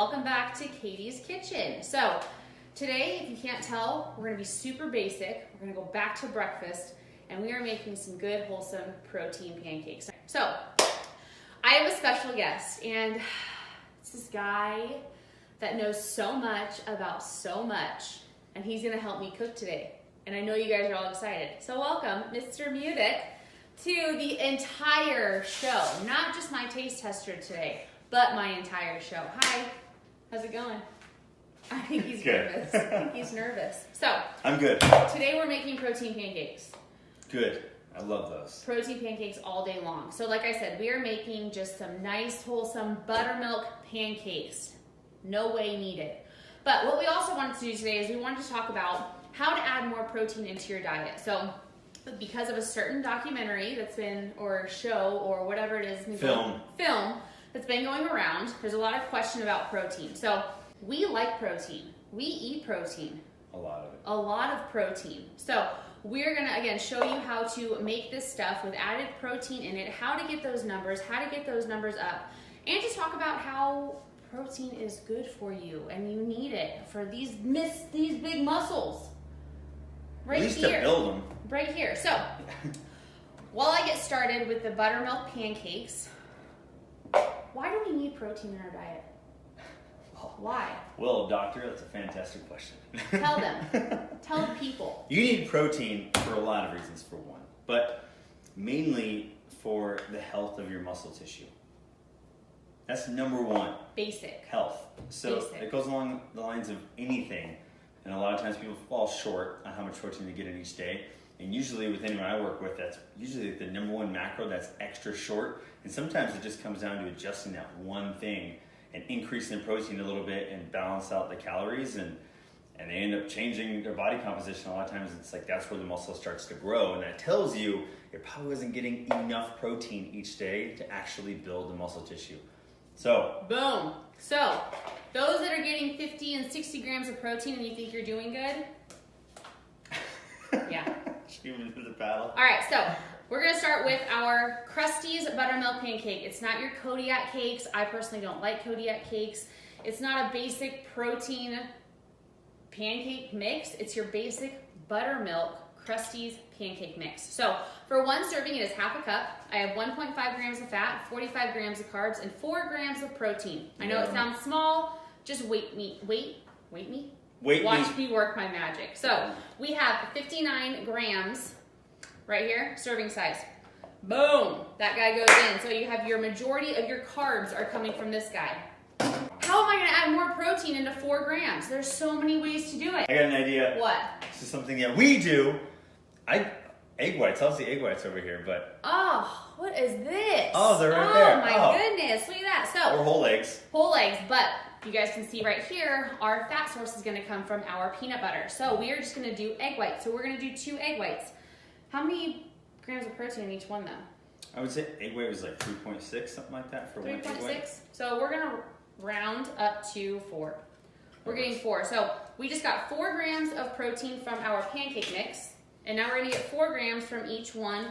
welcome back to Katie's Kitchen. So today, if you can't tell, we're gonna be super basic. We're gonna go back to breakfast and we are making some good, wholesome protein pancakes. So I have a special guest, and it's this guy that knows so much about so much, and he's gonna help me cook today. And I know you guys are all excited. So welcome, Mr. Mudick, to the entire show. Not just my taste tester today, but my entire show. Hi, how's it going? I think he's nervous. I think he's nervous. So, I'm good. Today we're making protein pancakes. Good. I love those. Protein pancakes all day long. So like I said, we are making just some nice, wholesome buttermilk pancakes. No whey needed. But what we also wanted to do today is we wanted to talk about how to add more protein into your diet. So because of a certain documentary that's been, or show, or whatever it is. Film that's been going around, there's a lot of question about protein. So we like protein. We eat protein. A lot of it. A lot of protein. So we're gonna, again, show you how to make this stuff with added protein in it, how to get those numbers up, and just talk about how protein is good for you and you need it for these big muscles. Right At least here. To build them. Right here. So, while I get started with the buttermilk pancakes, why do we need protein in our diet? Why? Well, doctor, that's a fantastic question. Tell them. Tell the people. You need protein for a lot of reasons, for one, but mainly for the health of your muscle tissue. That's number one. Basic. Health. So it goes along the lines of anything, and a lot of times people fall short on how much protein they get in each day. And usually with anyone I work with, that's usually the number one macro that's extra short. And sometimes it just comes down to adjusting that one thing and increasing the protein a little bit and balance out the calories, and they end up changing their body composition. A lot of times it's like that's where the muscle starts to grow, and that tells you it probably wasn't getting enough protein each day to actually build the muscle tissue. So boom. So those that are getting 50 and 60 grams of protein and you think you're doing good, yeah. Human to the battle. All right, so we're gonna start with our Krusteaz buttermilk pancake. It's not your Kodiak Cakes. I personally don't like Kodiak Cakes. It's not a basic protein pancake mix. It's your basic buttermilk Krusteaz pancake mix. So for one serving, it is half a cup. I have 1.5 grams of fat, 45 grams of carbs, and 4 grams of protein. I know it sounds small. Just wait me. Watch me work my magic. So we have 59 grams right here, serving size. Boom, that guy goes in. So you have your majority of your carbs are coming from this guy. How am I gonna add more protein into 4 grams? There's so many ways to do it. I got an idea. What? This is something that we do. Egg whites. I'll see egg whites over here, but. Oh, what is this? Oh, they're right there. Oh my goodness, look at that. So. Or whole eggs. Whole eggs, but you guys can see right here, our fat source is gonna come from our peanut butter. So we are just gonna do egg whites. So we're gonna do 2 egg whites. How many grams of protein in each one though? I would say egg white was like 3.6, something like that for 1 egg white. 3.6. So we're gonna round up to 4. We're getting 4. So we just got 4 grams of protein from our pancake mix, and now we're gonna get 4 grams from each one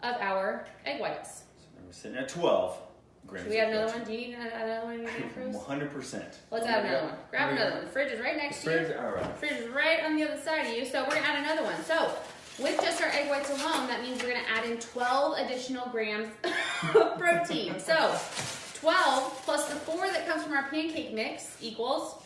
of our egg whites. So we're sitting at 12 grams. Should we add another one? Do you need another one? 100%. Let's add another one. Grab another one. The fridge is right next to you. All right. The fridge is right on the other side of you, so we're gonna add another one. So with just our egg whites alone, that means we're gonna add in 12 additional grams of protein. So 12 plus the 4 that comes from our pancake mix equals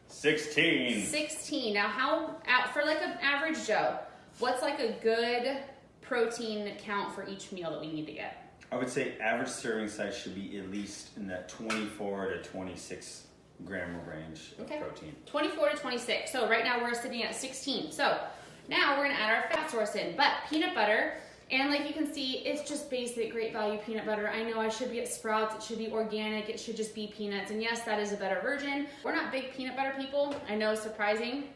16. 16. Now, for like an average Joe, what's like a good protein count for each meal that we need to get? I would say average serving size should be at least in that 24 to 26 gram range of protein. 24 to 26. So right now we're sitting at 16. So now we're gonna add our fat source in, but peanut butter, and like you can see, it's just basic great value peanut butter. I know I should be at Sprouts, it should be organic, it should just be peanuts, and yes, that is a better version. We're not big peanut butter people. I know, surprising.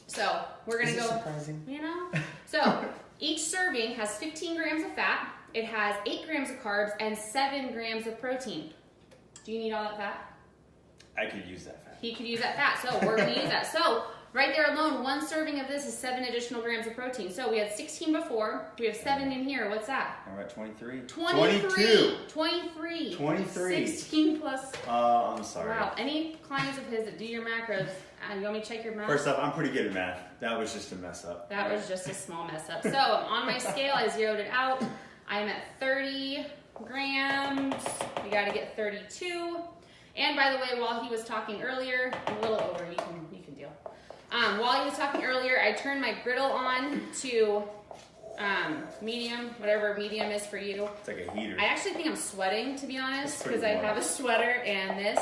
So we're gonna go, surprising? You know? So each serving has 15 grams of fat, it has 8 grams of carbs, and 7 grams of protein. Do you need all that fat? I could use that fat. He could use that fat, so we're gonna use that. So right there alone, one serving of this is 7 additional grams of protein. So we had 16 before, we have 7 in here. What's that? We're at 23. 23. 23. 16 plus. I'm sorry. Wow. Any clients of his that do your macros, you want me to check your math? First off, I'm pretty good at math. That was just a mess up. That was just a small mess up. So on my scale, I zeroed it out. I'm at 30 grams. We got to get 32. And by the way, while he was talking earlier, a little over, you can deal. While he was talking earlier, I turned my griddle on to medium, whatever medium is for you. It's like a heater. I actually think I'm sweating, to be honest, because I have a sweater and this.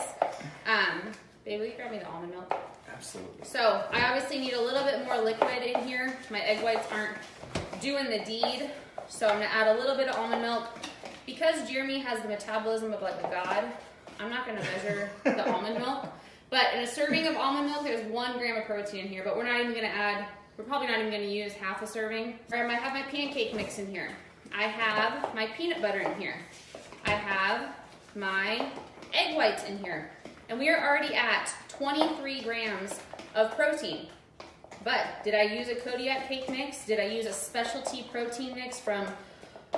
Babe, will you grab me the almond milk? Absolutely. So I obviously need a little bit more liquid in here. My egg whites aren't doing the deed. So I'm gonna add a little bit of almond milk. Because Jeremy has the metabolism of like a god, I'm not gonna measure the almond milk. But in a serving of almond milk, there's 1 gram of protein in here, but we're probably not even gonna use half a serving. Or I might have my pancake mix in here. I have my peanut butter in here. I have my egg whites in here. And we are already at 23 grams of protein. But did I use a Kodiak cake mix? Did I use a specialty protein mix from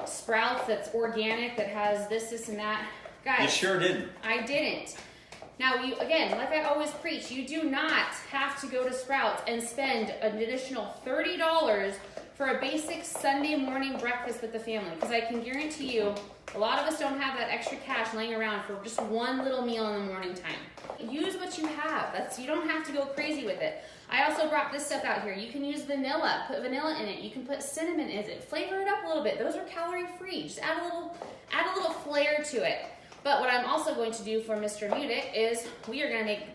Sprouts that's organic, that has this, and that? Guys, you sure didn't. I didn't. Now, again, like I always preach, you do not have to go to Sprouts and spend an additional $30 for a basic Sunday morning breakfast with the family. Because I can guarantee you, a lot of us don't have that extra cash laying around for just one little meal in the morning time. Use what you have. You don't have to go crazy with it. I also brought this stuff out here. You can use vanilla, put vanilla in it. You can put cinnamon in it, flavor it up a little bit. Those are calorie free. Just add a little flair to it. But what I'm also going to do for Mr. Mudick is we are going to make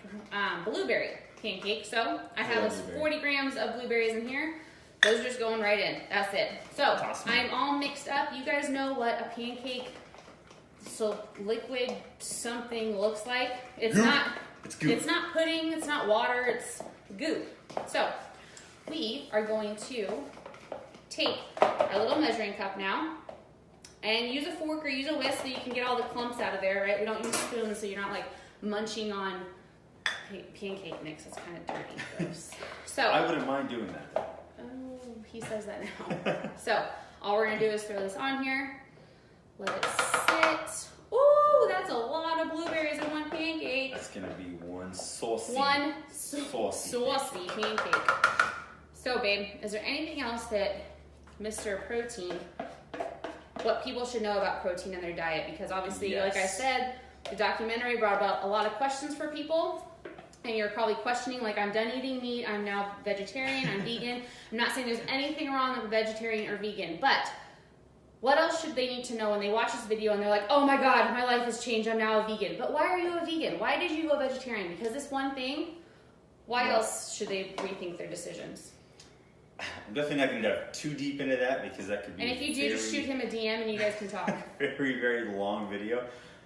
blueberry pancake. So I have this 40 grams of blueberries in here. Those are just going right in. That's it. So awesome. I'm all mixed up. You guys know what a pancake, so liquid something looks like. It's goop. not. It's goop. It's not pudding. It's not water. It's goop. So we are going to take our little measuring cup now and use a fork or use a whisk so you can get all the clumps out of there, right? We don't use spoons so you're not like munching on pancake mix. It's kind of dirty. Gross. So I wouldn't mind doing that though. Oh, he says that now. So all we're gonna do is throw this on here. Let it sit. Ooh, that's a lot of blueberries in one pancake. That's gonna be one saucy pancake. So, babe, is there anything else that Mr. Protein, what people should know about protein in their diet? Because obviously, yes. Like I said, the documentary brought about a lot of questions for people. And you're probably questioning, like, I'm done eating meat, I'm now vegetarian, I'm vegan. I'm not saying there's anything wrong with vegetarian or vegan, but what else should they need to know when they watch this video and they're like, oh my God, my life has changed, I'm now a vegan. But why are you a vegan? Why did you go vegetarian? Because this one thing? Why else should they rethink their decisions? I'm definitely not going to dive too deep into that because that could be and if you do, just shoot him a DM and you guys can talk. Very, very long video.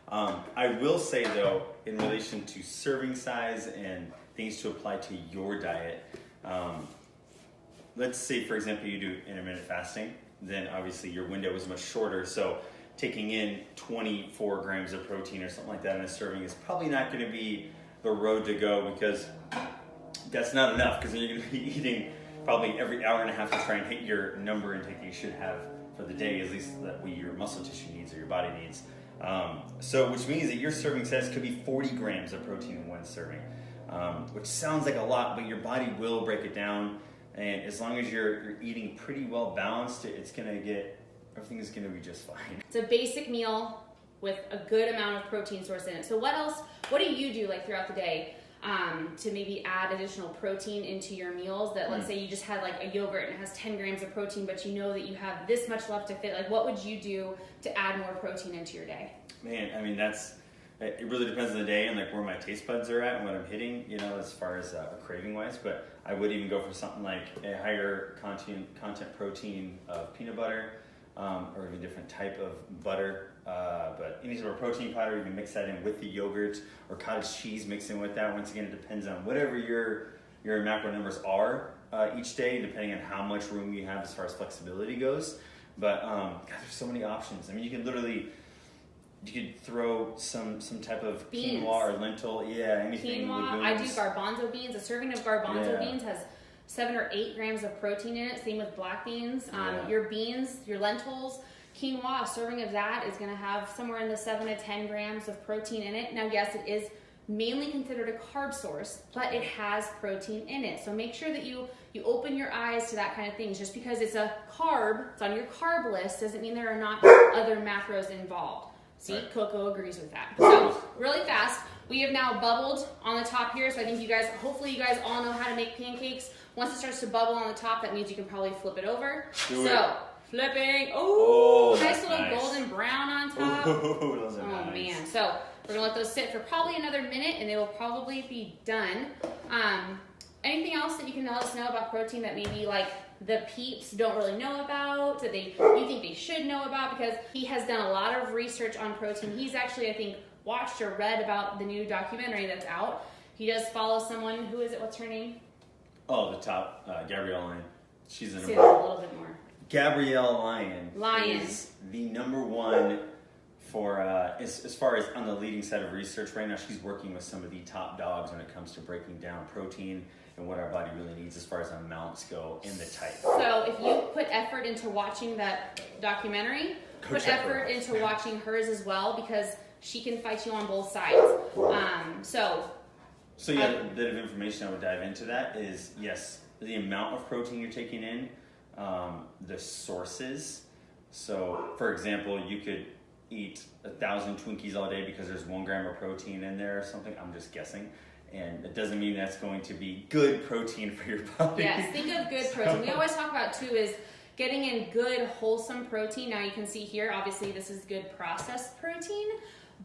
I will say though, in relation to serving size and things to apply to your diet, let's say for example you do intermittent fasting, then obviously your window is much shorter. So taking in 24 grams of protein or something like that in a serving is probably not going to be the road to go, because that's not enough, because then you're going to be eating probably every hour and a half to try and hit your number intake you should have for the day, at least that your muscle tissue needs or your body needs. So which means that your serving size could be 40 grams of protein in one serving, which sounds like a lot, but your body will break it down. And as long as you're eating pretty well balanced, everything is going to be just fine. It's a basic meal with a good amount of protein source in it. So what do you do like throughout the day to maybe add additional protein into your meals that, let's say you just had like a yogurt and it has 10 grams of protein, but you know that you have this much left to fit. Like what would you do to add more protein into your day? Man, I mean, it really depends on the day and like where my taste buds are at and what I'm hitting, as far as craving wise. But I would even go for something like a higher content protein of peanut butter, or even different type of butter. But any sort of protein powder, you can mix that in with the yogurt, or cottage cheese mixed in with that. Once again, it depends on whatever your macro numbers are each day, depending on how much room you have as far as flexibility goes. But God, there's so many options. I mean, you can literally you could throw some type of beans. quinoa or lentil. Yeah, anything. Quinoa. I do garbanzo beans. A serving of garbanzo beans has 7 or 8 grams of protein in it. Same with black beans. Your beans, your lentils, quinoa, a serving of that is going to have somewhere in the 7 to 10 grams of protein in it. Now, yes, it is mainly considered a carb source, but it has protein in it. So make sure that you open your eyes to that kind of things. Just because it's a carb, it's on your carb list, doesn't mean there are not other macros involved. See, right. Coco agrees with that. So really fast, we have now bubbled on the top here. So I think you guys, hopefully you guys all know how to make pancakes. Once it starts to bubble on the top, that means you can probably flip it over. Flipping. Oh, nice little golden brown on top. Those are nice. Man. So we're gonna let those sit for probably another minute and they will probably be done. Anything else that you can let us know about protein that maybe like the peeps don't really know about, that you think they should know about? Because he has done a lot of research on protein. He's actually, I think, watched or read about the new documentary that's out. He does follow someone, who is it? What's her name? Oh, the top, Gabrielle Lyon. She's in Say that a little bit more. Gabrielle Lyon is the #1 for, as far as on the leading side of research right now. She's working with some of the top dogs when it comes to breaking down protein and what our body really needs as far as amounts go in the type. So if you put effort into watching that documentary, put effort into watching hers as well, because she can fight you on both sides. So yeah, a bit of information I would dive into that is, yes, the amount of protein you're taking in, the sources. So for example, you could eat 1,000 Twinkies all day because there's 1 gram of protein in there or something. I'm just guessing. And it doesn't mean that's going to be good protein for your body. Yes, think of good protein. We always talk about too is getting in good wholesome protein. Now you can see here, obviously this is good processed protein,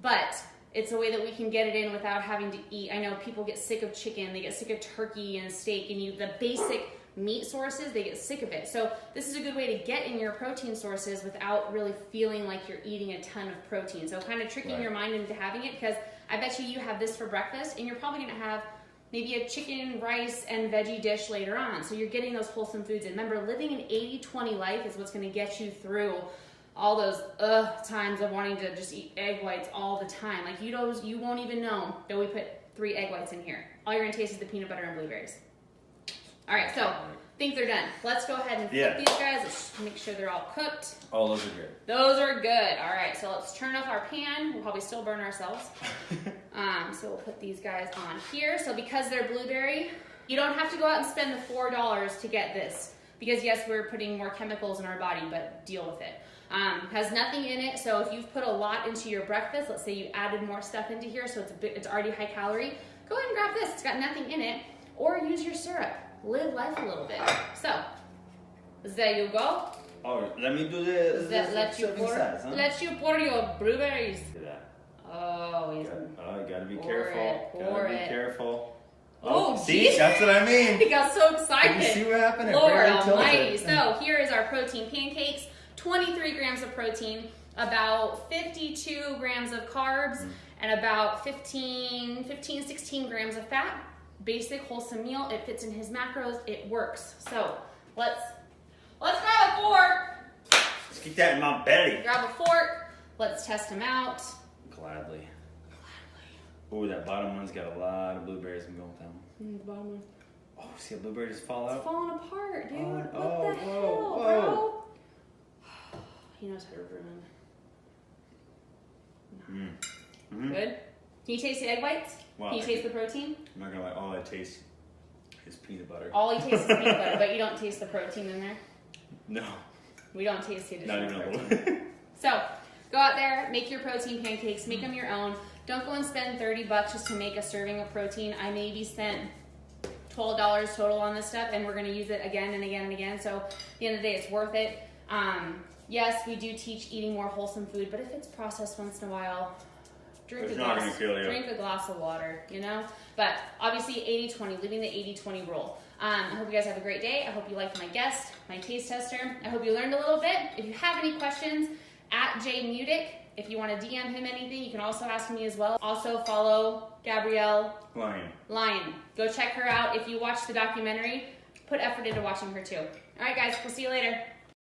but it's a way that we can get it in without having to eat. I know people get sick of chicken, they get sick of turkey and steak, and the basic meat sources, they get sick of it. So this is a good way to get in your protein sources without really feeling like you're eating a ton of protein. So kind of tricking your mind into having it, because I bet you have this for breakfast and you're probably gonna have maybe a chicken, rice, and veggie dish later on. So you're getting those wholesome foods in. Remember, living an 80-20 life is what's gonna get you through all those times of wanting to just eat egg whites all the time. Like you won't even know that we put 3 egg whites in here. All you're gonna taste is the peanut butter and blueberries. All right, so I think they're done. Let's go ahead and flip these guys. Let's make sure they're all cooked. Oh, those are good. Those are good. All right, so let's turn off our pan. We'll probably still burn ourselves. So we'll put these guys on here. So because they're blueberry, you don't have to go out and spend the $4 to get this. Because yes, we're putting more chemicals in our body, but deal with it. Has nothing in it, so if you've put a lot into your breakfast, let's say you added more stuff into here, so it's already high calorie, go ahead and grab this. It's got nothing in it. Or use your syrup. Live life a little bit. So, there you go. Oh, let me do this. Let you pour your blueberries. Do that. Oh, you gotta be careful. Gotta be careful. Oh, see, geez. That's what I mean. He got so excited. You see what happened? Lord almighty. So here is our protein pancakes. 23 grams of protein, about 52 grams of carbs, and about 16 grams of fat. Basic wholesome meal. It fits in his macros. It works. So let's grab a fork. Let's get that in my belly. Grab a fork. Let's test them out. Gladly. Oh, that bottom one's got a lot of blueberries. I'm going with that one. The bottom one. Oh, see a blueberry just fall out? It's falling apart, dude. What the hell, whoa. bro? He knows how to ruin. Good. Can you taste the egg whites? Wow. Can you taste the protein? I'm not gonna lie, all I taste is peanut butter. All he tastes is peanut butter, but you don't taste the protein in there? No. We don't taste the additional protein. Not even protein. a little. So, go out there, make your protein pancakes, make them your own. Don't go and spend $30 just to make a serving of protein. I maybe spent $12 total on this stuff, and we're gonna use it again and again and again. So, at the end of the day, it's worth it. Yes, we do teach eating more wholesome food, but if it's processed once in a while, drink a glass of water, you know? But obviously 80-20, living the 80-20 rule. I hope you guys have a great day. I hope you liked my guest, my taste tester. I hope you learned a little bit. If you have any questions, @JMudic. If you want to DM him anything, you can also ask me as well. Also follow Gabrielle Lyon. Go check her out. If you watch the documentary, put effort into watching her too. All right, guys, we'll see you later.